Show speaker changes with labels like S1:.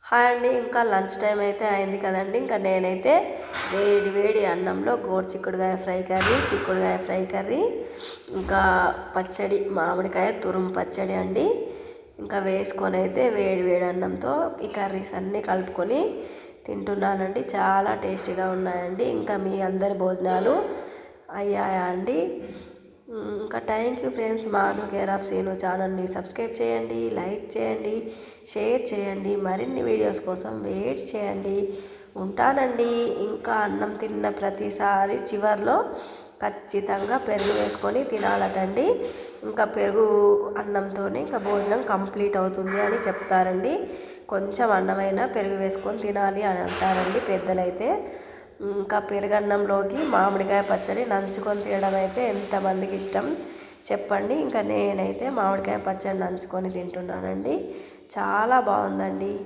S1: Hi అండి. ఇంకా lunch time అయితే అయింది కదండి. ఇంకా నేనైతే వేడి వేడి అన్నంలో గోరుచిక్కుడుకాయ ఫ్రై కర్రీ, చిక్కుడుకాయ ఫ్రై కర్రీ, ఇంకా పచ్చడి, మామిడికాయ తురుము పచ్చడి అండి. ఇంకా వేసుకొని అయితే వేడి వేడి అన్నంతో ఈ కర్రీస్ అన్నీ కలుపుకొని తింటున్నానండి. చాలా టేస్టీగా ఉన్నాయండి. ఇంకా మీ అందరి భోజనాలు అయ్యాయా అండి? ఇంకా థ్యాంక్ యూ ఫ్రెండ్స్. మాను కేర్ ఆఫ్ సీను ఛానల్ని సబ్స్క్రైబ్ చేయండి, లైక్ చేయండి, షేర్ చేయండి. మరిన్ని వీడియోస్ కోసం వెయిట్ చేయండి. ఉంటానండి. ఇంకా అన్నం తిన్న ప్రతిసారి చివర్లో ఖచ్చితంగా పెరుగు వేసుకొని తినాలటండి. ఇంకా పెరుగు అన్నంతోనే ఇంకా భోజనం కంప్లీట్ అవుతుంది అని చెప్తారండి. కొంచెం అన్నమైనా పెరుగు వేసుకొని తినాలి అని అంటారండి పెద్దలైతే. ఇంకా పెరుగన్నంలోకి మామిడికాయ పచ్చడి నంచుకొని తినడం అయితే ఎంతమందికి ఇష్టం చెప్పండి. ఇంకా నేనైతే మామిడికాయ పచ్చడి నంచుకొని తింటున్నానండి. చాలా బాగుందండి.